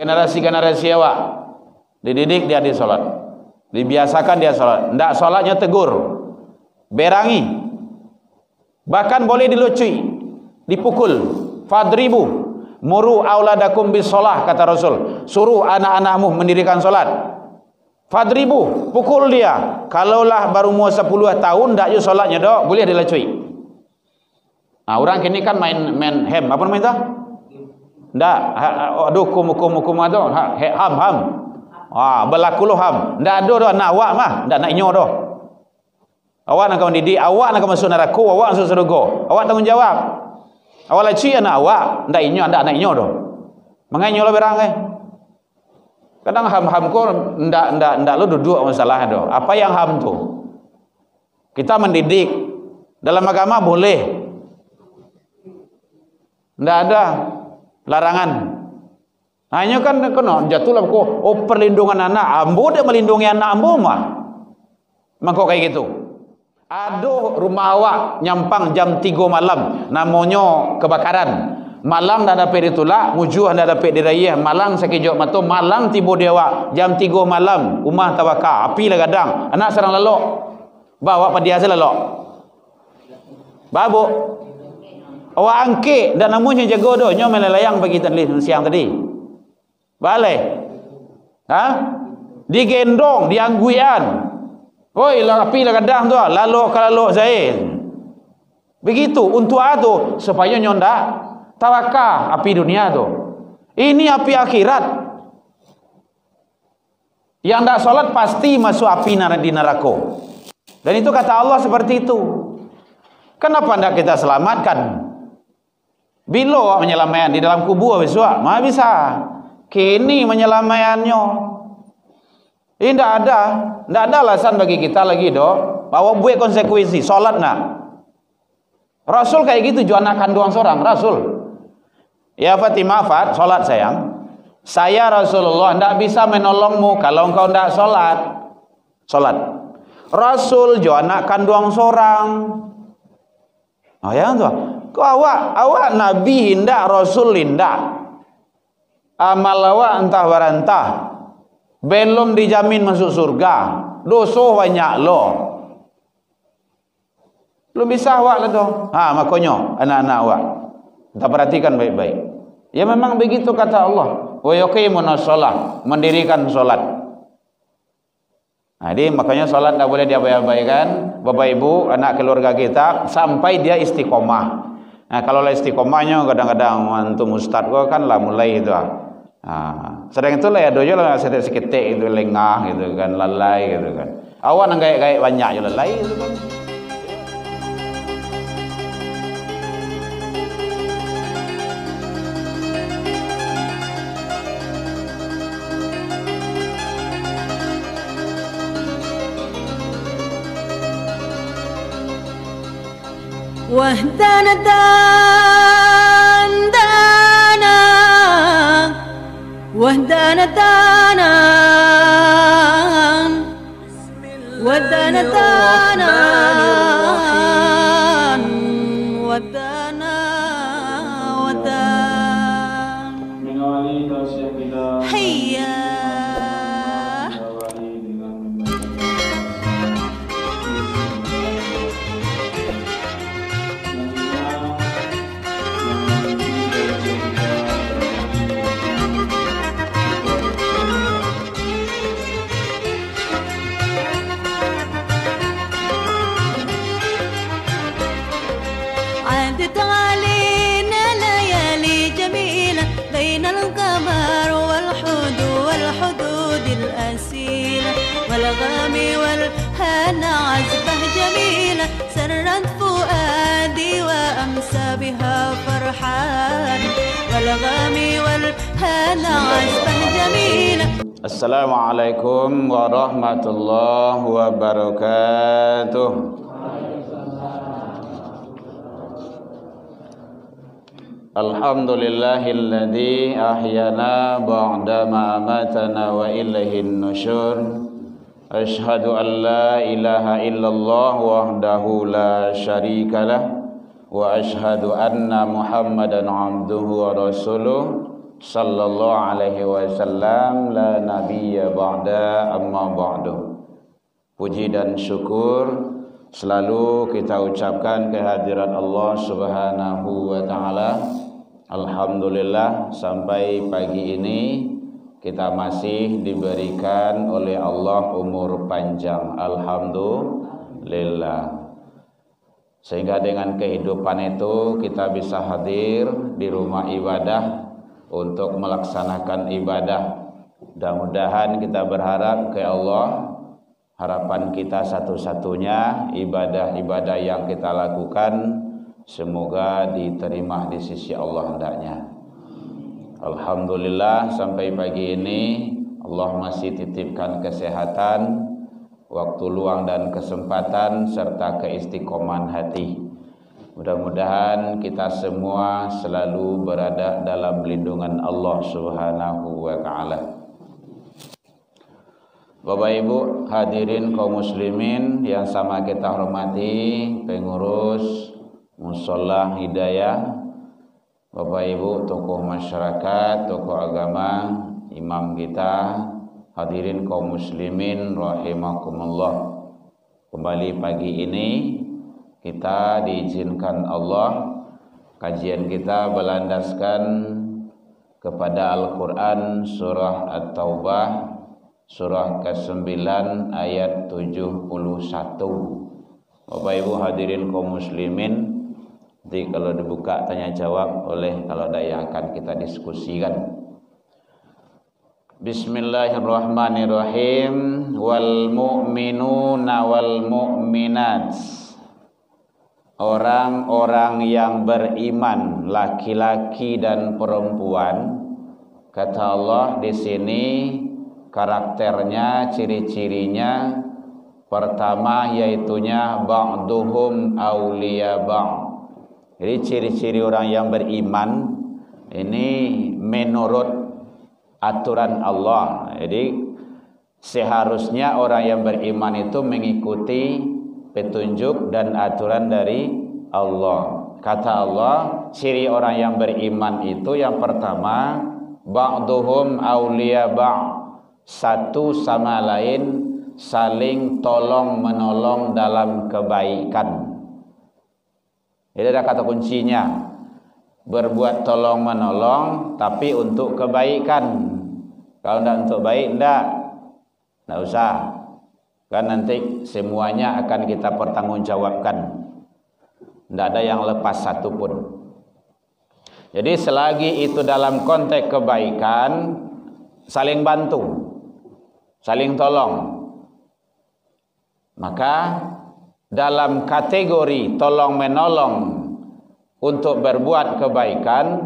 Generasi-generasi awak dididik dia di solat, dibiasakan dia solat. Ndak solatnya tegur, berangi, bahkan boleh dilucui, dipukul. Fadribu muru auladakum bis solah, kata Rasul. Suruh anak-anakmu mendirikan solat. Fadribu, pukul dia. Kalaulah baru umur 10 tahun ndak je solatnya dok, boleh dilucui. Nah, orang kini kan main hem, apa namanya itu? Ndak, aduh hukum ada, ham. Berlaku lo ham. Ndak ada dah nak awak mah, ndak nak inyo dah. Awak nak mendidik, awak nak masuk neraka, awak masuk surga. Awak tanggungjawab. Awak laci anak awak, ndak nak inyo dah. Menganyo lo berang Kadang ham ko ndak lo duduk masalah dah. Apa yang ham tu? Kita mendidik dalam agama boleh. Ndak ada larangan. Hanya kan kena jatuhlah kok perlindungan anak. Ambo dia melindungi anak ambo mah. Mangko kayak gitu. Aduh, rumah awak nyampang jam 3 malam, namanya kebakaran. Malang dah dapat ditolak, mujuh dah dapat dirayah, malang sekejap mata, malang tiba dia awak jam 3 malam, rumah terbakar, api lah gadang. Anak serang lalok. Bawa pada dia lalok. Babuk. Awak angkit dan namanya jaga doh, nyo melelayang bagi tadi siang tadi. Balai. Digendong, diangguian. Oi, api lah kadang tu, lalok saya. Begitu untuk ado supaya nyonda tawakal api dunia tu. Ini api akhirat. Yang tak solat pasti masuk api di neraka. Dan itu kata Allah seperti itu. Kenapa tidak kita selamatkan? Bila menyelamatkan di dalam kubur besok, mah bisa. Kini menyelamatkannya. Ini tidak ada alasan bagi kita lagi dok. Bawa buat konsekuensi, solat nak. Rasul kayak gitu, jual anak kandung seorang Rasul. Ya Fatimah, solat sayang. Saya Rasulullah tidak bisa menolongmu kalau engkau tidak solat. Solat. Rasul jual anak kandung seorang. Oh ya tuh. Kau awak nabi hindak, rasul hindak. Amal awak entah barantah. Belum dijamin masuk surga. Dosa banyak lo. Belum bisa awak lah tu. Makanya anak-anak awak. Kita perhatikan baik-baik. Ya memang begitu kata Allah. Wa yuqimunas shalah, mendirikan solat. Jadi makanya solat tak boleh diabaikan, Bapak Ibu, anak keluarga kita sampai dia istiqomah. Nah, kalau lah istiqomahnya kadang-kadang antum ustaz gua kan lah mulai itu. Sedang itu lah ya dojo lah sedikit itu lengah gitu kan, lalai gitu kan. Awak nang gaya banyak je lalai gitu kan. Assalamualaikum warahmatullahi wabarakatuh. Alhamdulillahilladzi ahyana ba'da ma amatana wa ilaihin nusyur. Asyhadu an la ilaha illallah wahdahu la syarikalah wa asyhadu anna Muhammadan abduhu wa rasuluh sallallahu alaihi wasallam, la nabiyya ba'da amma ba'du. Puji dan syukur selalu kita ucapkan kehadirat Allah Subhanahu wa taala. Alhamdulillah sampai pagi ini kita masih diberikan oleh Allah umur panjang. Alhamdulillah. Sehingga dengan kehidupan itu kita bisa hadir di rumah ibadah untuk melaksanakan ibadah. Mudah-mudahan kita berharap ke Allah, harapan kita satu-satunya ibadah-ibadah yang kita lakukan semoga diterima di sisi Allah hendaknya. Alhamdulillah sampai pagi ini Allah masih titipkan kesehatan, waktu luang dan kesempatan serta keistiqomahan hati. Mudah-mudahan kita semua selalu berada dalam lindungan Allah Subhanahu wa taala. Bapak Ibu hadirin kaum muslimin yang sama kita hormati, pengurus Mushola Hidayah, Bapak Ibu tokoh masyarakat, tokoh agama, imam kita, hadirin kaum muslimin rahimakumullah. Kembali pagi ini kita diizinkan Allah kajian kita berlandaskan kepada Al-Qur'an surah At-Taubah surah ke-9 ayat 71. Bapak Ibu hadirin kaum muslimin, nanti kalau dibuka tanya jawab oleh kalau ada yang akan kita diskusikan. Bismillahirrahmanirrahim. Wal mu'minuna wal mu'minat. Orang-orang yang beriman laki-laki dan perempuan, kata Allah di sini karakternya, ciri-cirinya pertama yaitunya ba'duhum awliya ba'd. Jadi ciri-ciri orang yang beriman ini menurut aturan Allah. Jadi seharusnya orang yang beriman itu mengikuti petunjuk dan aturan dari Allah. Kata Allah, ciri orang yang beriman itu yang pertama ba'duhum awliya ba'd. Satu sama lain saling tolong menolong dalam kebaikan. Jadi ada kata kuncinya, berbuat tolong menolong tapi untuk kebaikan. Kalau tidak untuk baik tidak usah, kan nanti semuanya akan kita pertanggungjawabkan. Tidak ada yang lepas satu pun. Jadi selagi itu dalam konteks kebaikan, saling bantu, saling tolong, maka dalam kategori tolong menolong untuk berbuat kebaikan,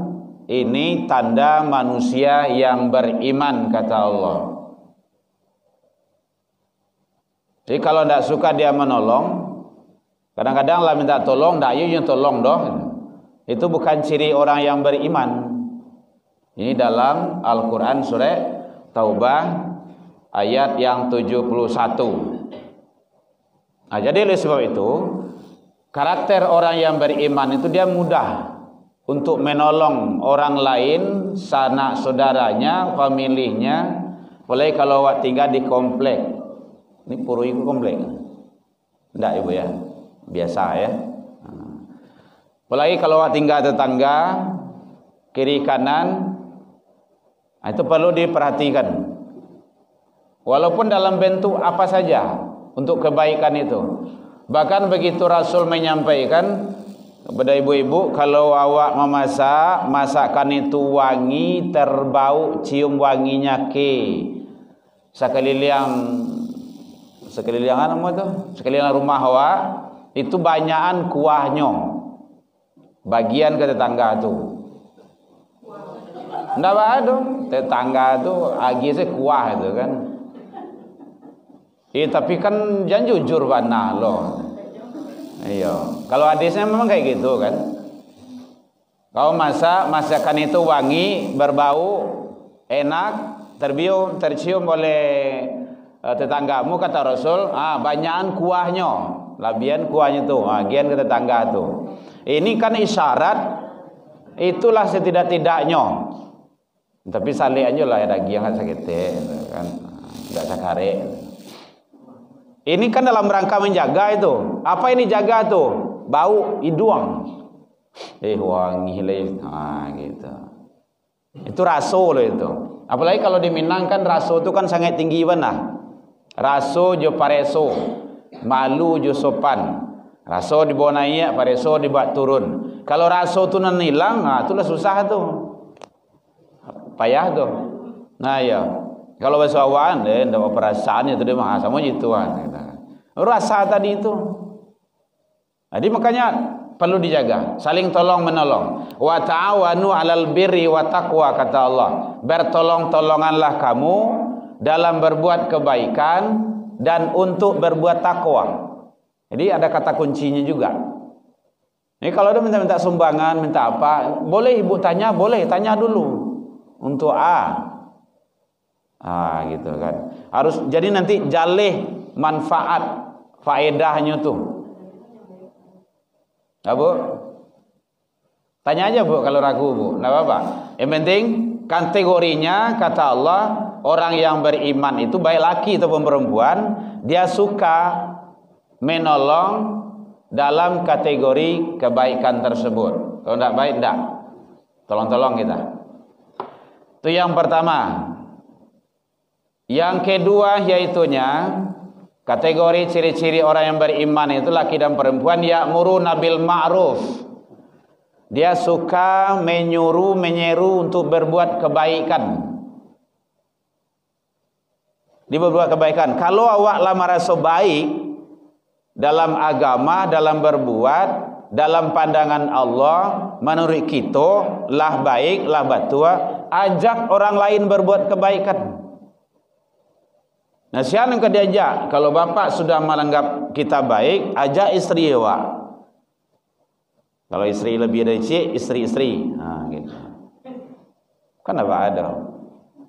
ini tanda manusia yang beriman, kata Allah. Jadi kalau tidak suka dia menolong, kadang-kadang lah minta tolong, tidak yang tolong doh. Itu bukan ciri orang yang beriman. Ini dalam Al-Quran surah Taubah ayat yang 71. Nah, jadi oleh sebab itu karakter orang yang beriman itu dia mudah untuk menolong orang lain, sanak saudaranya, familinya. Apalagi kalau awak tinggal di komplek. Ini puru itu komplek. Tidak Ibu ya, biasa ya. Apalagi kalau awak tinggal tetangga, kiri kanan, nah, itu perlu diperhatikan. Walaupun dalam bentuk apa saja untuk kebaikan itu. Bahkan begitu Rasul menyampaikan kepada ibu-ibu, kalau awak memasak, masakan itu wangi, terbau, cium wanginya sekeliling rumah awak, itu banyakan kuahnya, bagian ke tetangga tu. Ndak ada tetangga tu agi kuah itu kan. Tapi kan jangan jujur bana loh. Iya. Kalau hadisnya memang kayak gitu kan. Kau masakan itu wangi, berbau, enak, tercium oleh tetanggamu, kata Rasul. Banyakan kuahnya, labian kuahnya tuh, gian ke tetangga tuh. Ini kan isyarat, itulah setidak-tidaknya Tapi salik aja lah daging yang sakit kan, enggak sakare. Ini kan dalam rangka menjaga itu. Apa ini jaga tuh? Bau hidung. Wangi lah, gitu. Itu raso loh itu. Apalagi kalau di Minang kan raso itu kan sangat tinggi benar. Raso jo pareso, malu jo sopan. Raso dibawa naik, pareso dibawa turun. Kalau raso tu nan hilang, itulah susah tu. Payah tu. Nah ya. Kalau bahasa awan, ndak perasaannya tu dia mah sama gituan. Rasa tadi itu. Jadi makanya perlu dijaga, saling tolong menolong. Wa ta'awanu 'alal birri wa taqwa, kata Allah. Bertolong-tolonganlah kamu dalam berbuat kebaikan dan untuk berbuat takwa. Jadi ada kata kuncinya juga. Ini kalau dia minta sumbangan, minta apa, boleh ibu tanya, boleh tanya dulu. Untuk gitu kan. Harus jadi nanti jalih manfaat faedahnya tuh. Bu? Tanya aja Bu kalau ragu Bu, enggak apa-apa. Yang penting kategorinya kata Allah, orang yang beriman itu baik laki ataupun perempuan, dia suka menolong dalam kategori kebaikan tersebut. Kalau enggak baik enggak. Tolong-tolong kita. Itu yang pertama. Yang kedua yaitunya kategori ciri-ciri orang yang beriman itu laki dan perempuan, ya'muruna bil ma'ruf. Dia suka menyuruh, menyeru untuk berbuat kebaikan. Dia berbuat kebaikan. Kalau awak lah merasa baik dalam agama, dalam berbuat, dalam pandangan Allah, menurut kita lah baik, lah batua, ajak orang lain berbuat kebaikan. Nah, siapa yang diajak? Kalau bapak sudah menganggap kita baik, ajak istri awak. Kalau istri lebih dari cik, istri-istri. Gitu. Kan apa ada?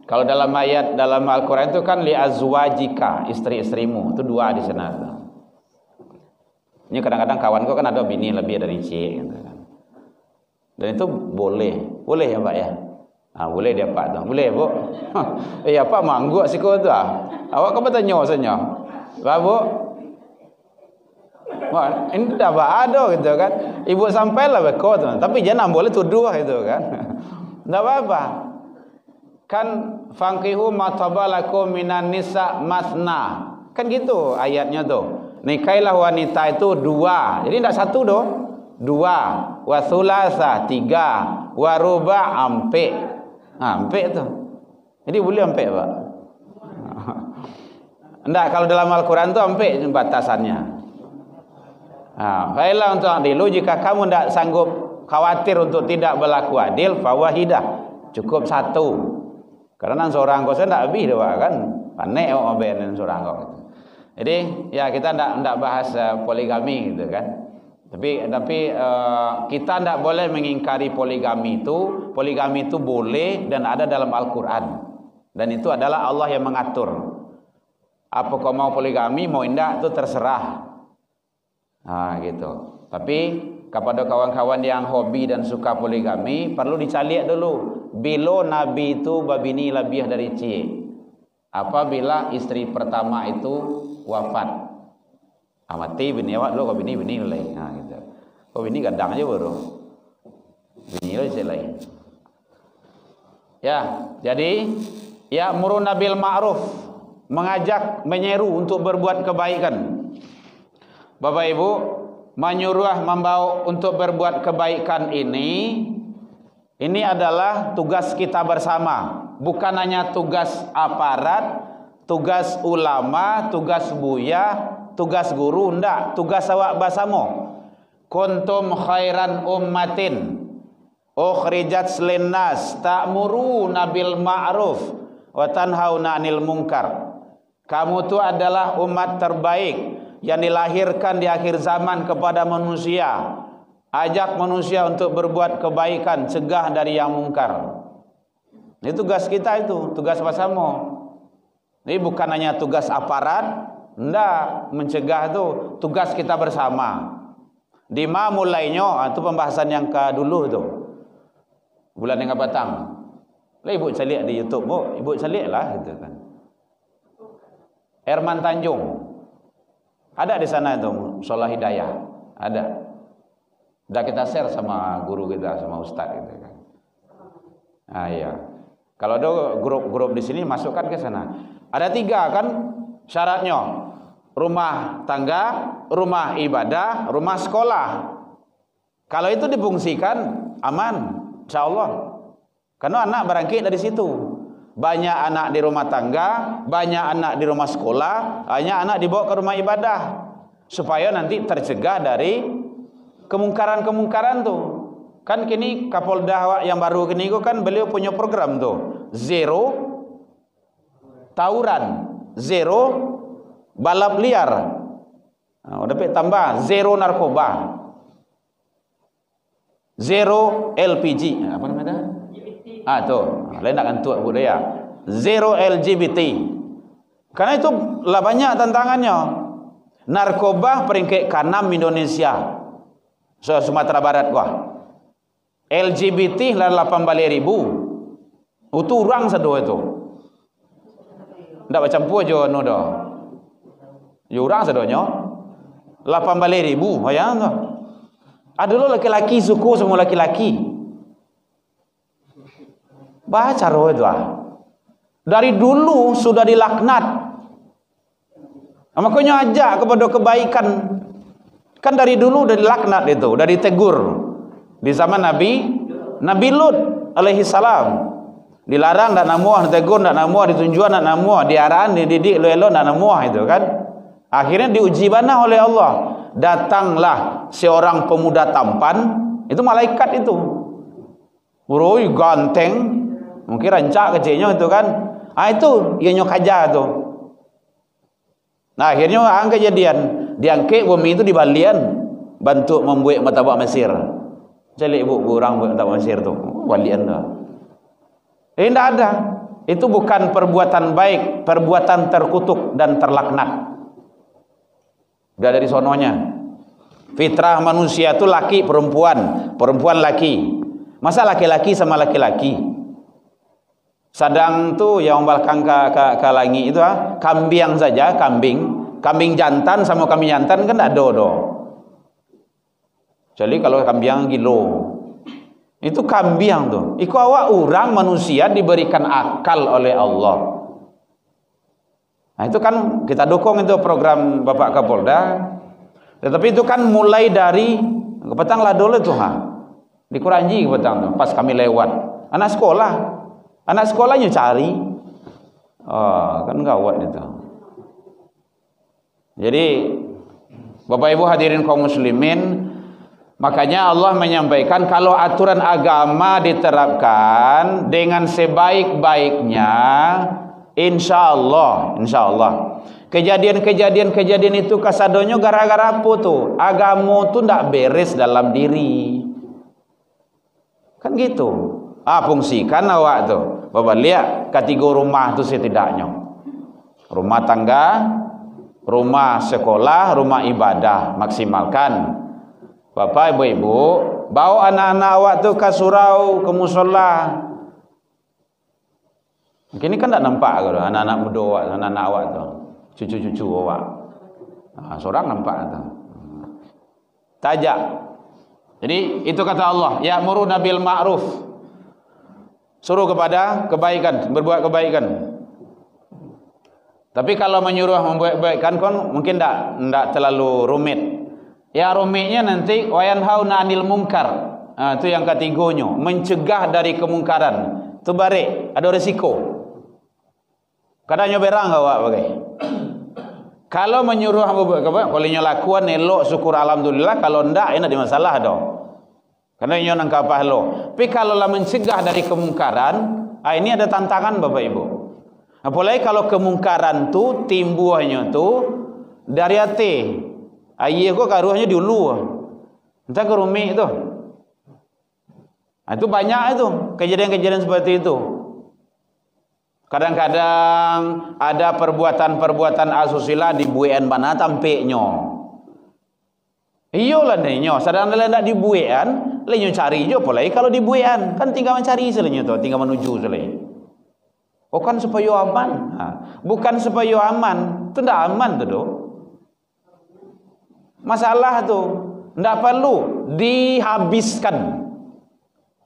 Kalau dalam ayat dalam Al-Quran itu kan li azwajika, istri-istrimu. Itu dua di sana. Ini kadang-kadang kawan kau kan ada bini lebih dari cik. Gitu kan. Dan itu boleh. Boleh ya Pak ya? Boleh dia Pak tu. Boleh Bu? Apa mangguk siko tu Awak kau bertanya saja. Bu? Wah, ini dah ada gitu kan. Ibu sampailah beko tu. Tapi jangan boleh tuduh gitu kan. Enggak apa-apa. Kan fankihu matabalakum minan nisa masna. Kan gitu ayatnya tu. Nikailah wanita itu dua. Jadi tidak satu doh. Dua. Wa thulasa tiga. Wa ruba ampe. Ampe tu. Jadi boleh ampe Pak. Enggak, kalau dalam Al-Quran tu ampe batasannya. Baiklah untuk adil. Jika kamu tidak sanggup khawatir untuk tidak berlaku adil, fawahidah. Cukup satu. Karena seorang kau tidak habis dah kan. Panik awak ambil seorang kau. Jadi ya kita tidak bahas poligami gitu kan. Tapi kita tidak boleh mengingkari poligami itu. Poligami itu boleh dan ada dalam Al-Quran. Dan itu adalah Allah yang mengatur. Apa kau mau poligami, mau tidak itu terserah. Gitu. Tapi kepada kawan-kawan yang hobi dan suka poligami, perlu dicari dulu. Bila Nabi itu babini lebih dari cik. Apabila istri pertama itu wafat. Mati bini awak dulu, kau bini lain. Gitu. Kau bini gadang aja baru. Bini lain. Ya, jadi ya muruna bil ma'ruf, mengajak, menyeru untuk berbuat kebaikan. Bapak Ibu, menyuruh membawa untuk berbuat kebaikan ini adalah tugas kita bersama, bukan hanya tugas aparat, tugas ulama, tugas buya, tugas guru, ndak, tugas awak bersama. Kuntum khairan ummatin ukhrijat linnas ta'muruna bil ma'ruf wa tanhauna 'anil munkar. Kamu itu adalah umat terbaik yang dilahirkan di akhir zaman kepada manusia. Ajak manusia untuk berbuat kebaikan, cegah dari yang mungkar. Ini tugas kita itu, tugas bersama. Ini bukan hanya tugas aparat, enggak, mencegah itu tugas kita bersama. Di mana mulainya? Itu pembahasan yang ke dulu itu. Bulan yang batang. Lah ibu cari di YouTube, bu, ibu cari lah gitu kan. Herman Tanjung. Ada di sana itu Sholah Hidayah. Ada. Udah kita share sama guru kita, sama ustaz gitu kan. Ah iya. Kalau ada grup-grup di sini masukkan ke sana. Ada 3 kan syaratnya. Rumah tangga, rumah ibadah, rumah sekolah. Kalau itu difungsikan aman, insyaallah. Karena anak berangkit dari situ. Banyak anak di rumah tangga, banyak anak di rumah sekolah, banyak anak dibawa ke rumah ibadah. Supaya nanti tercegah dari kemungkaran-kemungkaran tuh. Kan kini Kapolda yang baru kini kan beliau punya program tuh. 0 tawuran, 0 balap liar. Udah tambah 0 narkoba, 0 LPG. Apa namanya? Tuh, lain nak kantuk budaya. 0 LGBT. Karena itu lah banyak tantangannya. Narkoba peringkat ke-6 Indonesia. Sumatera Barat gua. LGBT lah 18.000. Itu orang sedo itu. Ndak macam pu aja no dah. Yo orang sedonya 18.000, bayang tu. Ada lo laki-laki suku semua laki-laki. Baca roh itu dari dulu sudah dilaknat. Makanya ajak kepada kebaikan. Kan dari dulu udah dilaknat itu, udah ditegur. Di zaman Nabi Lut alaihi salam. Dilarang ndak namuah, ditegur ndak namuah, ditunjuan ndak namuah, diarahan, dididik lo-elo ndak namuah itu kan. Akhirnya diuji bana oleh Allah. Datanglah seorang pemuda tampan, itu malaikat itu. Uroi ganteng. Mungkin rancak kecilnya itu kan. Itu yang nyok aja tu. Nah akhirnya kejadian diangkat bumi itu di balian bantu membuat martabak Mesir. Jadi ibu orang buat martabak Mesir tu balian tu. Tidak ada. Itu bukan perbuatan baik, perbuatan terkutuk dan terlaknat. Udah dari sononya. Fitrah manusia itu laki perempuan, perempuan laki. Masa laki-laki sama laki-laki? Sadang tu yang belakang ke langi itu kambing saja, kambing jantan sama kambing jantan kan ada do. Jadi kalau kambing gilo itu kambing tu. Iku awak orang manusia diberikan akal oleh Allah. Nah itu kan kita dukung itu program Bapak Kapolda. Tetapi itu kan mulai dari petang lah dulu tu di Kuranji petang tu pas kami lewat. Anak sekolahnya cari. Kan gawat itu. Jadi Bapak Ibu hadirin kaum muslimin, makanya Allah menyampaikan kalau aturan agama diterapkan dengan sebaik-baiknya, insya Allah kejadian itu kasadonyo gara-gara apa tuh? Agama tuh ndak beres dalam diri. Kan gitu. Fungsikan awak tuh. Bapak lihat kategori rumah tu setidaknya. Rumah tangga, rumah sekolah, rumah ibadah maksimalkan. Bapak ibu-ibu, bawa anak-anak awak tu ke surau, ke musola. Mungkin ini kan tak nampak kalau anak-anak muda awak, anak-anak awak tu, cucu-cucu awak. Seorang nampak tu. Tajak. Jadi itu kata Allah, ya'muruna bil ma'ruf. Suruh kepada kebaikan, berbuat kebaikan. Tapi kalau menyuruh membuat kebaikan kan mungkin tidak terlalu rumit. Ya rumitnya nanti wayanhauna 'anil munkar. Itu yang ketiganya, mencegah dari kemungkaran. Itu barik, ada risiko. Kadang nyoberang awak bagai. Kalau menyuruh membuat kebaikan, kalau lakukan elok syukur alhamdulillah, kalau ndak enak di masalah dah. Karena ini nangka pahala. Tapi kalau lah mencegah dari kemungkaran, ini ada tantangan Bapak Ibu. Apalagi kalau kemungkaran tu timbulnya tu dari hati. Ayah kok karuhnya dulu. Entah ke rumit itu. Itu banyak itu kejadian-kejadian seperti itu. Kadang-kadang ada perbuatan-perbuatan asusila dibuat mana tampeknya. Iyalah nyo, sadang ndak dibuat Lainnya cari je pula kalau dibuian. Kan tinggal mencari selanya tu, tinggal menuju selanya. Oh kan supaya aman. Bukan supaya aman. Tu ndak aman tu. Masalah tu ndak perlu dihabiskan.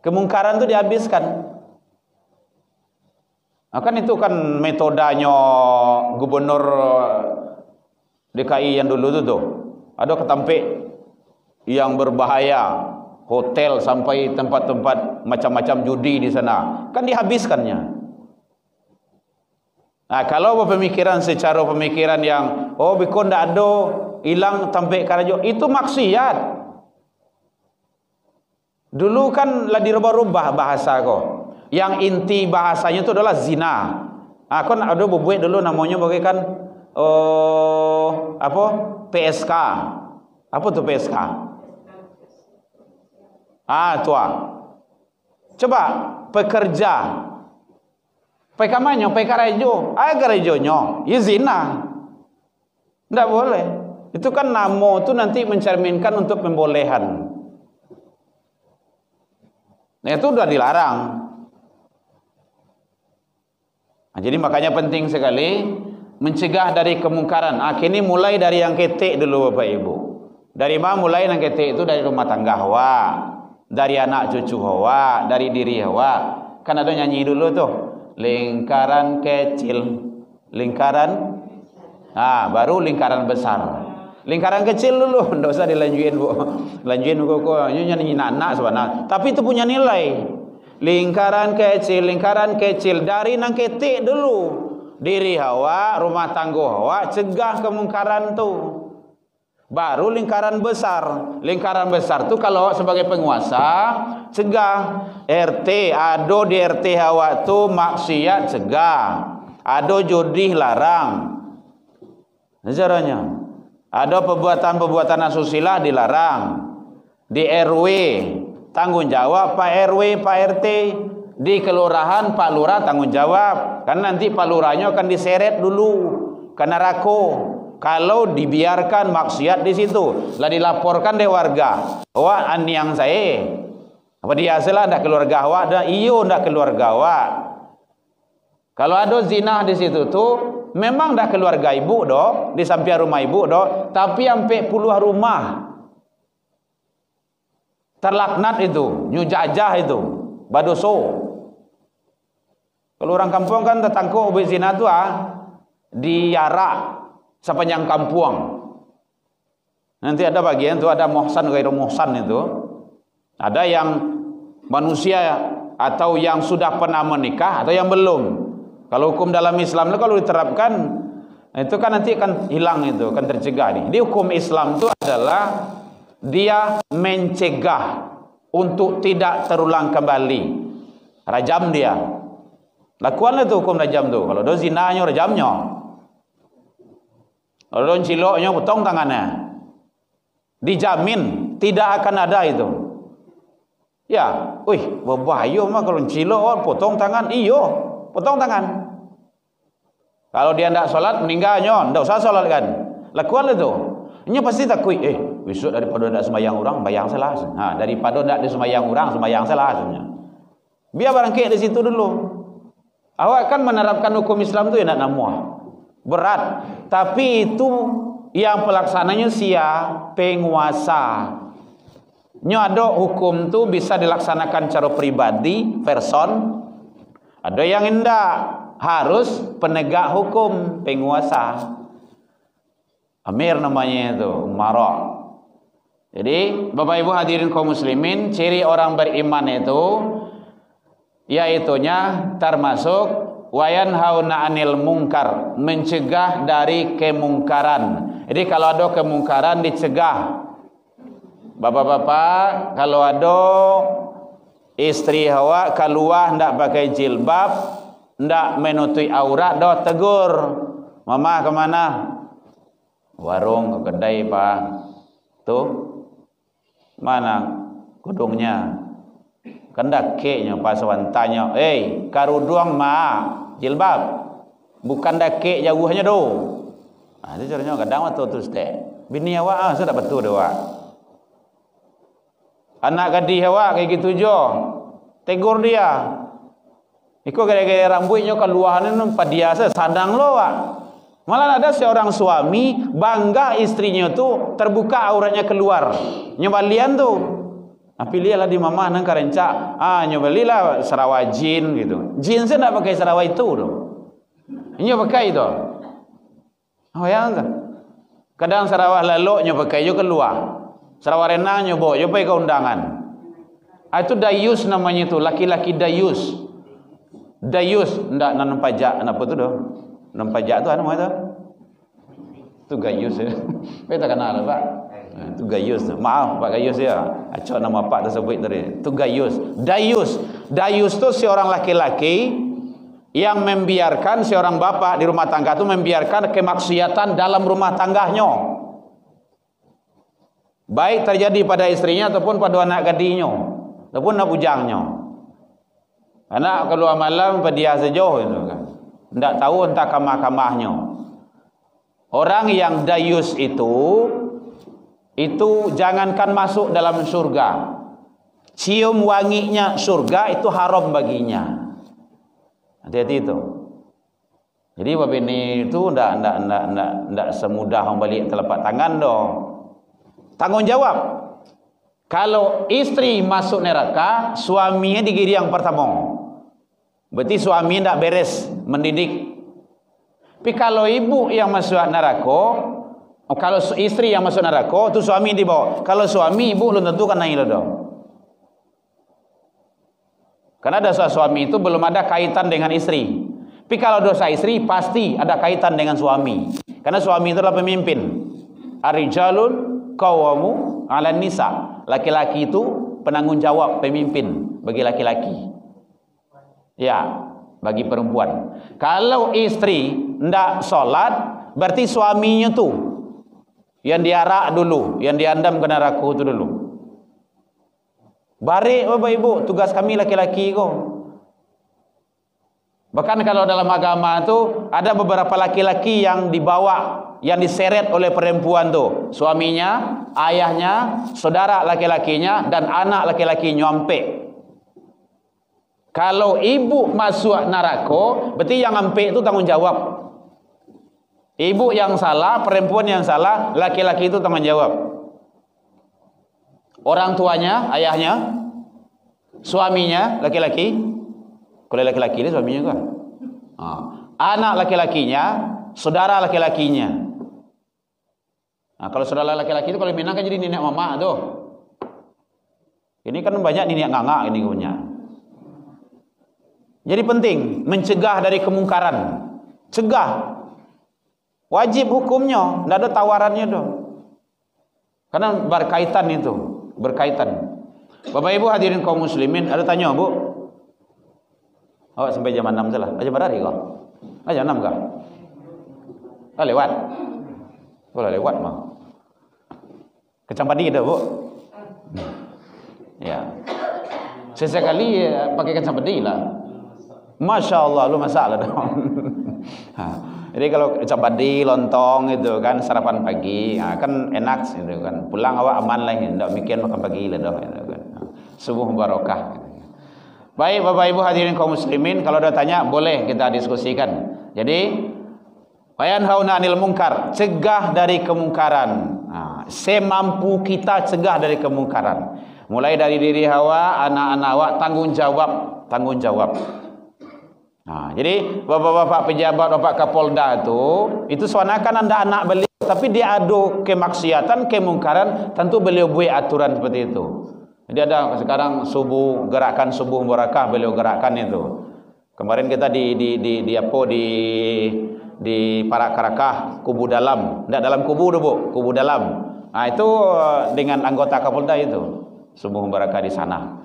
Kemungkaran tu dihabiskan. Kan itu kan metodanya gubernur DKI yang dulu tu. Ada ketampik yang berbahaya, hotel sampai tempat-tempat macam-macam judi di sana, kan dihabiskannya. Kalau berpemikiran secara pemikiran yang bikon ndak ada hilang tampik karajo, itu maksiat. Dulu kan lah dirubah-rubah bahasa kok. Yang inti bahasanya itu adalah zina. Kan ada berbuat dulu namanya bagaikan PSK. Apa tu PSK? Tua. Coba pekerja. Pekamanyo, pekarajo, garajonyo, ya zina. Enggak boleh. Itu kan nama tu nanti mencerminkan untuk pembolehan. Nah, itu sudah dilarang. Jadi makanya penting sekali mencegah dari kemungkaran. Kini mulai dari yang ketik dulu Bapak Ibu. Dari mana mulai yang ketik itu? Dari rumah tangga hawa, dari anak cucu hawa, dari diri hawa. Kan ada nyanyi dulu tuh, lingkaran kecil, lingkaran, baru lingkaran besar. Lingkaran kecil dulu, tidak usah dilanjuin Bu. Lanjuin kok nyanyi anak sebenarnya. Tapi itu punya nilai. Lingkaran kecil dari nang ketik dulu. Diri hawa, rumah tangga hawa, cegah kemungkaran tu. Baru lingkaran besar. Lingkaran besar tu kalau sebagai penguasa, cegah. RT, ado di RT hawa tu maksiat, cegah. Ado judi larang. Caranya. Ada perbuatan-perbuatan asusila dilarang. Di RW tanggung jawab Pak RW, Pak RT. Di kelurahan Pak Lurah tanggung jawab. Kan nanti Pak Lurahnya akan diseret dulu ke neraka kalau dibiarkan maksiat di situ. Lah dilaporkan deh warga. Wah, aniang saya. Apa dia salah ndak keluarga awak? Dah iyo ndak keluarga awak. Kalau ada zina di situ tuh memang dah keluarga ibu doh, di samping rumah ibu doh, tapi sampai puluhan rumah terlaknat itu, nyujajah itu, badoso. Kalau orang kampung kan tertangkap ubik zina tu diarak sepanjang kampung. Nanti ada bagian tu ada muhsan gairu muhsan itu. Ada yang manusia atau yang sudah pernah menikah atau yang belum. Kalau hukum dalam Islam itu kalau diterapkan itu kan nanti akan hilang, itu akan tercegah. Di hukum Islam itu adalah dia mencegah untuk tidak terulang kembali. Rajam dia. Lakukanlah itu hukum rajam tu. Kalau ada zinanya rajamnya. Kalau ada ciloknya potong tangannya. Dijamin tidak akan ada itu. Ya, berbahaya mah kalau cilok potong tangan, potong tangan. Kalau dia tidak sholat meninggalnya, tidak usah sholat kan. Lakukan itu. Ini pasti takut. Besok daripada tidak sembahyang orang, bayang salah. Daripada tidak disembahyang orang, sembahyang salah sebenarnya. Biar barangkali di situ dulu. Awak kan menerapkan hukum Islam itu ya nak namuah. Berat. Tapi itu yang pelaksananya penguasa. Ada hukum tu bisa dilaksanakan cara pribadi, person. Ada yang hendak harus penegak hukum, penguasa. Amir namanya itu, umarok. Jadi Bapak Ibu hadirin kaum muslimin, ciri orang beriman itu yaitunya termasuk wayanhauna 'anil munkar, mencegah dari kemungkaran. Jadi kalau ada kemungkaran dicegah. Bapak-bapak, kalau ada istri awak keluar ndak pakai jilbab, ndak menutupi aurat, dah tegur. Mama kemana? Warung, ke kedai Pak. Tuh, mana kudungnya? Kendak keknya pas wantanya. Karuduang jilbab. Bukan dak kek jauhnya do. Itu caranya kadang waktu terus teh. Bini awak sudah betul doa. Anak gadis awak kayak gitu jo. Tegur dia. Iko gara-gara rambutnya keluaran padia sadang lo wak. Malah ada seorang suami bangga istrinya tu terbuka auratnya keluar. Nyobalian tu. Pilihlah di mama nang karenca. Nyobalilah Sarawak jin gitu. Jin saya nak pakai Sarawak itu tu. Ini pakai itu. Oh ya enggak. Kadang Sarawak lalu nyo pakai yo keluar. Sarawak renang nyo bawa yo pakai ke undangan. Itu dayus namanya tu, laki-laki dayus. Dayus ndak nanam pajak apa tu doh. Nanam pajak tu apa nama tu? Tu gayus ya. Kita kenal Pak. Tu gayus tu. Maaf Pak Gayus ya. Acok nama Pak tersebut tadi. Tu gayus. Dayus. Dayus tu seorang laki-laki yang membiarkan seorang bapak di rumah tangga tu membiarkan kemaksiatan dalam rumah tangganya. Baik terjadi pada istrinya ataupun pada anak gadisnya, ataupun anak bujangnya. Anak keluar malam dia sejauh itu kan. Tidak tahu entah kamah-kamahnya. Orang yang dayus itu jangankan masuk dalam surga, cium wanginya surga itu haram baginya. Hati-hati itu. Jadi bab ini itu ndak semudah membalik telapak tangan doh. Tanggung jawab. Kalau istri masuk neraka, suaminya digiri yang pertama. Berarti suami ndak beres mendidik. Tapi kalau ibu yang masuk neraka, kalau istri yang masuk neraka, tu suami dibawa. Kalau suami ibu belum tentu kan naik doh. Karena dosa suami itu belum ada kaitan dengan istri. Tapi kalau dosa istri pasti ada kaitan dengan suami. Karena suami itu adalah pemimpin. Ar-rijalun qawwamu 'alan nisa. Laki-laki itu penanggung jawab, pemimpin bagi laki-laki. Ya, bagi perempuan. Kalau istri ndak salat, berarti suaminya tu yang diarak dulu, yang diandam ke neraka itu dulu. Barik Bapak Ibu, tugas kami laki-laki kok. Bahkan kalau dalam agama tu ada beberapa laki-laki yang dibawa, yang diseret oleh perempuan tu, suaminya, ayahnya, saudara laki-lakinya dan anak laki-laki nyampe. Kalau ibu masuk neraka, berarti yang ampe itu tanggung jawab. Ibu yang salah, perempuan yang salah, laki-laki itu tanggung jawab. Orang tuanya, ayahnya, suaminya, laki-laki. Kalau laki-laki ini suaminya kan. Anak laki-lakinya, saudara laki-lakinya. Kalau saudara laki-laki itu kalau Minang kan jadi nenek mama tuh. Ini kan banyak nenek nganga ini punya. Jadi penting mencegah dari kemungkaran. Cegah. Wajib hukumnya, tidak ada tawarannya tuh. Karena berkaitan itu, berkaitan. Bapak Ibu hadirin kaum muslimin, ada tanya Bu? Awak sampai jam 6 salah. Jam berapa hari kau? Jam 6 kah? Lewat. Boleh lewat mah. Kecampadi dah Bu. Ya. Sesekali pakai kecampadi lah. Masya Allah, lu masalah dong. Jadi kalau kecampadi, lontong itu kan sarapan pagi, kan enak gitu kan. Pulang awak aman lah, tidak mikir makan pagi lah dah. Gitu kan. Subuh barokah. Baik Bapak Ibu hadirin kaum muslimin, kalau ada tanya boleh kita diskusikan. Jadi wayanhauna 'anil munkar, cegah dari kemungkaran. Semampu kita cegah dari kemungkaran. Mulai dari diri hawa, anak-anak awak, tanggung jawab. Jadi bapak-bapak pejabat, bapak Kapolda itu seakan anda anak beliau, tapi dia adu kemaksiatan, kemungkaran, tentu beliau buat aturan seperti itu. Jadi ada sekarang gerakan subuh barakah beliau gerakkan itu. Kemarin kita di Parakarakah, kubu dalam, tidak dalam kubu Bu, kubu dalam. Itu dengan anggota Kapolda itu subuh barakah di sana.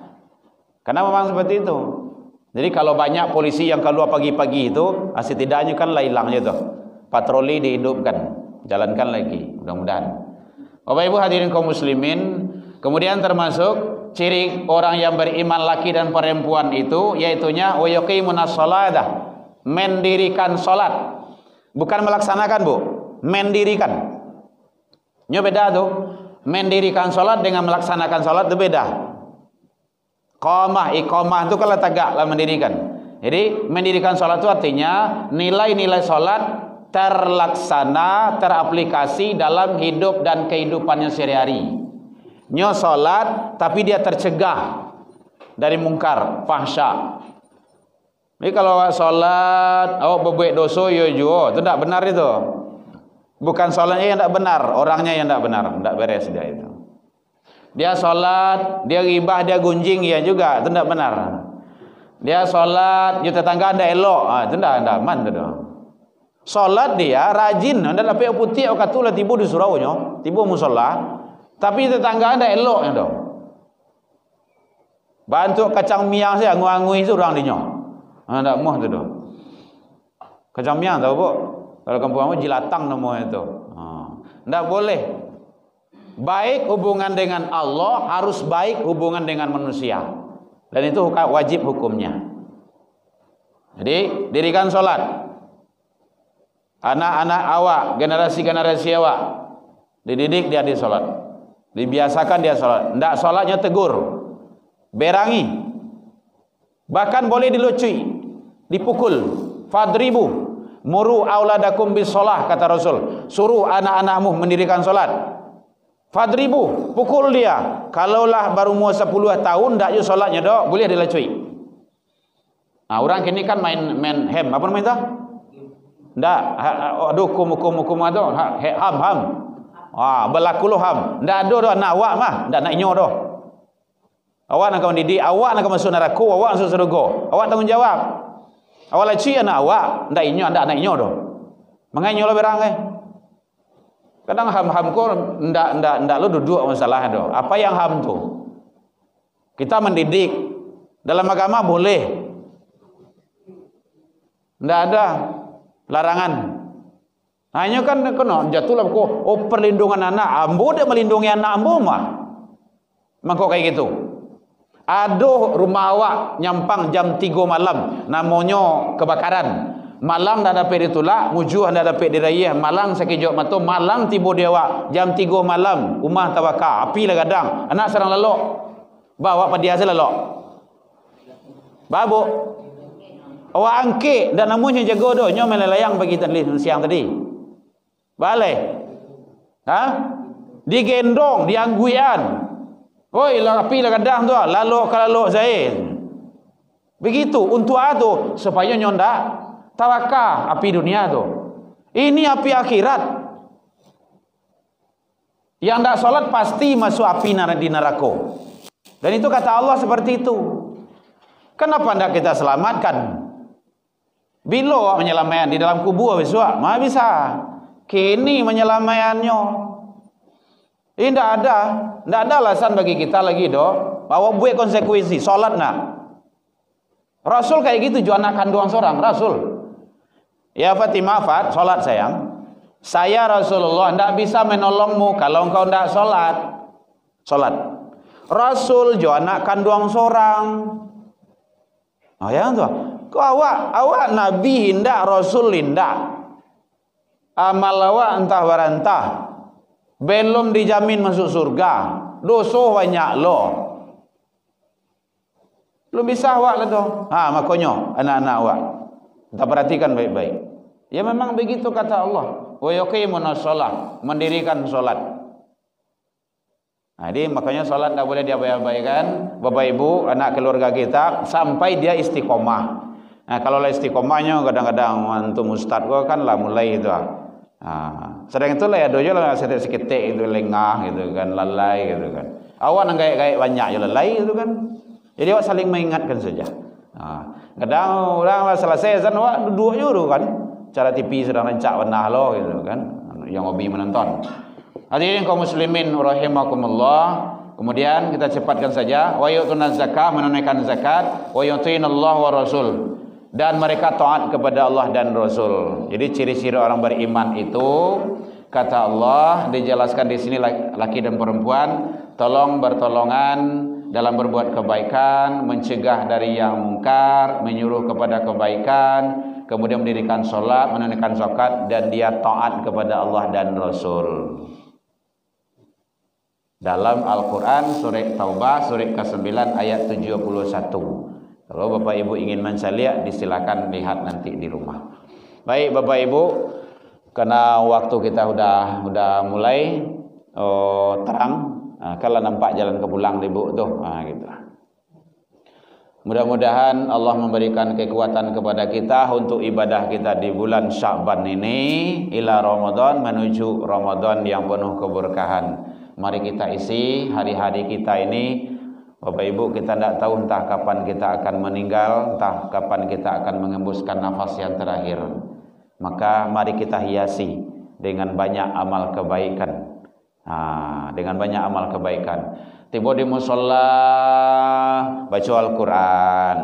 Karena memang seperti itu. Jadi kalau banyak polisi yang keluar pagi-pagi itu, setidaknya kan hilangnya tuh. Patroli dihidupkan, jalankan lagi, mudah-mudahan. Bapak Ibu hadirin kaum muslimin, kemudian termasuk ciri orang yang beriman laki dan perempuan itu, yaitunya wa yuqimunas shalah, mendirikan salat. Bukan melaksanakan Bu, mendirikan. Ini beda tuh. Mendirikan solat dengan melaksanakan solat itu beda. Iqamah itu kalau tegaklah mendirikan. Jadi mendirikan solat itu artinya nilai-nilai solat terlaksana, teraplikasi dalam hidup dan kehidupannya sehari-hari. Nyo solat tapi dia tercegah dari mungkar, fahsya. Jadi kalau awak solat, awak berbuat dosa, itu tidak benar itu. Bukan solatnya yang tidak benar, orangnya yang tidak benar, tidak beres dia itu. Dia solat, dia ghibah, dia gunjing, ya juga, itu tidak benar. Dia solat, dia tetangga tidak elok, itu tidak aman itu. Solat dia rajin, anda dapat putih, awak katulah tiba di suraunya, tiba musola, tapi tetangga anda elok itu. Bantu kacang miang saya ngui itu orang dinyo, anda mau itu. Kacang miang tahu bu? Kalau kampung kamu jilatang namanya itu. Tidak boleh. Baik hubungan dengan Allah, harus baik hubungan dengan manusia. Dan itu wajib hukumnya. Jadi dirikan solat. Anak-anak awak, generasi-generasi awak, dididik dia di solat. Dibiasakan dia solat. Tidak solatnya tegur, berangi, bahkan boleh dilucui, dipukul. Fadribu muru auladakum bis shalah, kata Rasul. Suruh anak-anakmu mendirikan solat. Fadribu, pukul dia. Kalaulah baru umur 10 tahun ndak yo solatnya dok, boleh dilecui. Nah, orang kini kan main ham, apa namanya itu? Ndak, aduh hukum ada, ham. Berlaku lo ham. Ndak ada dah anak awak mah, ndak nak inyo dah. Awak nak mendidik, awak nak masuk neraka, awak masuk surga. Awak tanggungjawab. Awak lecui anak awak, ndak inyo, ndak nak inyo dah. Mengenyo lah berang Kadang ham-ham ko ndak lo duduk masalah do. Apa yang ham tu? Kita mendidik dalam agama boleh. Ndak ada larangan. Hanya kan kena jatuhlah ko perlindungan anak. Ambo dia melindungi anak ambo mah. Mangko kayak gitu. Aduh rumah awak nyampang jam 3 malam, namanya kebakaran. Malang dah dapat ditolak, mujuh dah dapat dirayah, malang sekejap mata, malang tiba dia awak jam 3 malam, rumah tawakal, api lah kadang, anak serang lalok. Bawa pada dia lalok. Babu. Awak angkit dan namanya jaga doh, nyo melelayang bagi tadi siang tadi. Balai. Digendong, diangguian. Oi, lah api lah kadang tu, lalok kalalok saya. Begitu untuk ado supaya nyonda tawakal api dunia tu. Ini api akhirat. Yang tak solat pasti masuk api di neraka. Dan itu kata Allah seperti itu. Kenapa tidak kita selamatkan? Bila menyelamatkan di dalam kubur besok, mana bisa. Kini menyelamatkannya. Ini tidak ada alasan bagi kita lagi dok. Bawa buat konsekuensi, solat nak. Rasul kayak gitu juga anak kandung seorang Rasul. Ya Fatimah, solat sayang. Saya Rasulullah tidak bisa menolongmu kalau engkau tidak solat. Rasul juga anak kandung seorang. Oh ya tu. Kau awak Nabi hindak, Rasul hindak. Amal awak entah barantah. Belum dijamin masuk surga. Dosa banyak lo. Belum bisa awak lah tu. Makanya anak-anak awak. Kita perhatikan baik-baik. Ya memang begitu kata Allah. Wa yuqimunas shalah, mendirikan salat. Jadi makanya salat tak boleh diabaikan, Bapak Ibu, anak keluarga kita sampai dia istiqomah. Kalau lah istiqomahnya kadang-kadang antum ustaz gua kan lah mulai itu. Sedang itulah ya dojo lah seketik itu lengah gitu kan, lalai gitu kan. Awak nang gaya-gaya banyak je lalai gitu kan. Jadi awak saling mengingatkan saja. Kadang orang selesai azan awak duduk je kan. Cara TV sedang rancak benah lo gitu kan. Yang hobi menonton. Hadirin kaum muslimin rahimakumullah. Kemudian kita cepatkan saja, wa yu'tunaz zakah, menunaikan zakat, wa yu'tinallahu wa rasul, dan mereka taat kepada Allah dan Rasul. Jadi ciri-ciri orang beriman itu kata Allah dijelaskan di sini laki dan perempuan tolong bertolongan dalam berbuat kebaikan, mencegah dari yang mungkar, menyuruh kepada kebaikan, kemudian mendirikan solat, menunaikan zakat, dan dia taat kepada Allah dan Rasul. dalam Al-Quran surah Taubah surah ke-9 ayat 71. Kalau Bapak Ibu ingin mencari, disilakan lihat nanti di rumah. Baik Bapak Ibu, karena waktu kita udah mulai terang, kalau nampak jalan ke pulang Ibu tuh, gitu. Mudah-mudahan Allah memberikan kekuatan kepada kita untuk ibadah kita di bulan Sya'ban ini ila Ramadan, menuju Ramadan yang penuh keberkahan. Mari kita isi hari-hari kita ini. Bapak Ibu, kita tidak tahu entah kapan kita akan meninggal, entah kapan kita akan mengembuskan nafas yang terakhir. Maka mari kita hiasi dengan banyak amal kebaikan. Dengan banyak amal kebaikan. Tiba di musola baca Al-Quran.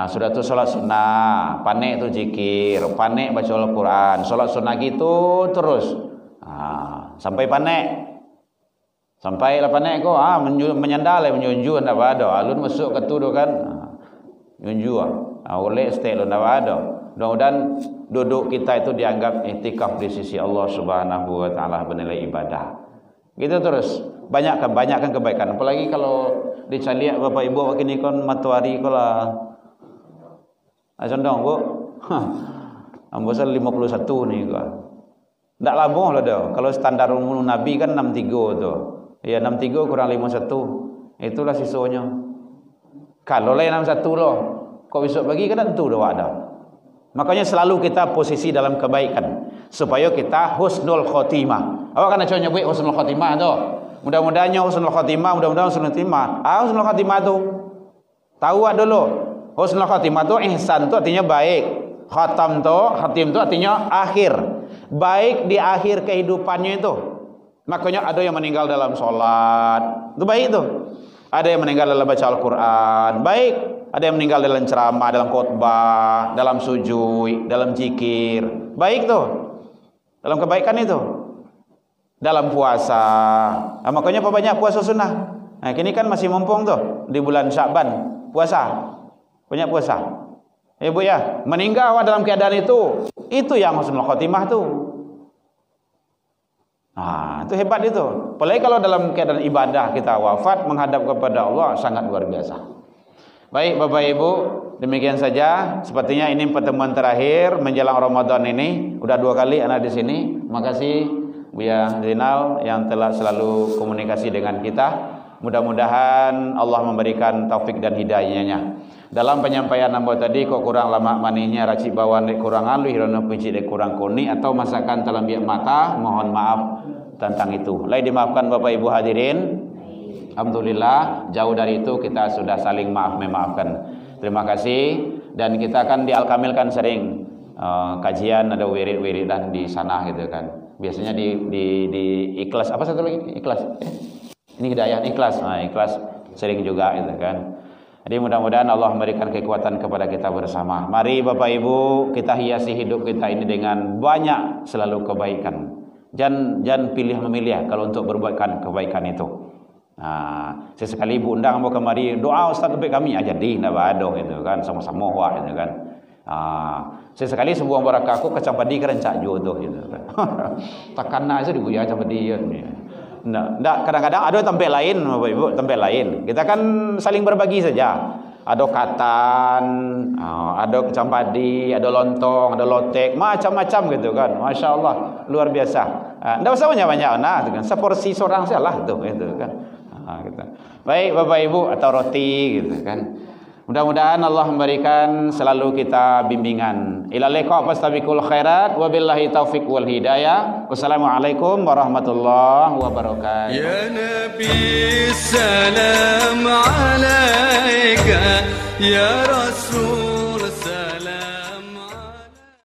Sudah tu solat sunnah, panik tu zikir, panik baca Al-Quran, solat sunnah gitu terus. Sampai panik. Sampai lah panik ko, menyandal menyunju ndak ada. Alun masuk ke tu kan. Nyunju oleh stay lu ndak ada. Mudah-mudahan duduk kita itu dianggap iktikaf di sisi Allah Subhanahu wa taala bernilai ibadah. Gitu terus. Banyakkan kebaikan. Apalagi kalau dicaliak Bapak Ibu begini kon matahari kala. Condong Bu. Ambosal 51 nih gua. Ndak labuh lah dah. Kalau standar umum Nabi kan 63 tu. Ya 63 kurang 51. Itulah sisanya. Kalau lain 61 loh. Kok besok pagi kan tentu dah ada. Makanya selalu kita posisi dalam kebaikan supaya kita husnul khotimah. Awak kan coba nyebut husnul khotimah tu. Mudah-mudahannya husnul khotimah, mudah-mudahan husnul khotimah. Husnul khotimah tu tahu dulu. Husnul khotimah tu ihsan tu artinya baik. Khatim tu artinya akhir. Baik di akhir kehidupannya itu. Makanya ada yang meninggal dalam solat. Itu baik tu. Ada yang meninggal dalam baca Al-Quran. Baik. Ada yang meninggal dalam ceramah, dalam khutbah, dalam sujud, dalam zikir. Baik tu. Dalam kebaikan itu. Dalam puasa. Makanya banyak puasa sunnah. Kini kan masih mumpung tu di bulan Sya'ban puasa. Banyak puasa. Bu ya, meninggal dalam keadaan itu yang husnul khotimah tu. Itu hebat itu. Apalagi kalau dalam keadaan ibadah kita wafat menghadap kepada Allah, sangat luar biasa. Baik Bapak Ibu, demikian saja. Sepertinya ini pertemuan terakhir menjelang Ramadan ini. Udah 2 kali anak di sini. Makasih Buya Zainal yang telah selalu komunikasi dengan kita. Mudah-mudahan Allah memberikan taufik dan hidayahnya. Dalam penyampaian nambah tadi kok kurang lama maninya, racik bawan kurang alu, hirana puji kurang koni, atau masakan dalam biak mata, mohon maaf tentang itu. Lai dimaafkan Bapak Ibu hadirin. Alhamdulillah, jauh dari itu kita sudah saling memaafkan. Terima kasih. Dan kita kan di Al-Kamil kan sering kajian, ada wirid-wiridan di sana gitu kan. Biasanya di ikhlas, apa satu lagi? Ikhlas. Ini hidayah ikhlas. Ikhlas sering juga gitu kan. Jadi mudah-mudahan Allah memberikan kekuatan kepada kita bersama. Mari Bapak Ibu, kita hiasi hidup kita ini dengan banyak selalu kebaikan. Jangan pilih memilih kalau untuk berbuat kebaikan itu. Sesekali Ibu undang mau kemari, doa Ustaz untuk kami aja di ndak ada gitu kan, sama-sama wah gitu kan. Sesekali sebuah barakah aku kacang padi kerencak jodoh gitu kan. Takana itu dibuya kacang padi ya. Ndak, kadang-kadang ada tempat lain Bapak Ibu, tempat lain. Kita kan saling berbagi saja. Ada katan, ada kacang padi, ada lontong, ada lotek, macam-macam gitu kan. Masya Allah, luar biasa. Ndak usah banyak-banyak, itu kan. Seporsi seorang salah tuh, gitu kan. Gitu. Baik Bapak Ibu, atau roti gitu kan. Mudah-mudahan Allah memberikan selalu kita bimbingan. Ila liqa fastabiqul khairat wabillahi taufiq wal hidayah. Wassalamualaikum warahmatullahi wabarakatuh. Ya Nabi salam alaika ya Rasul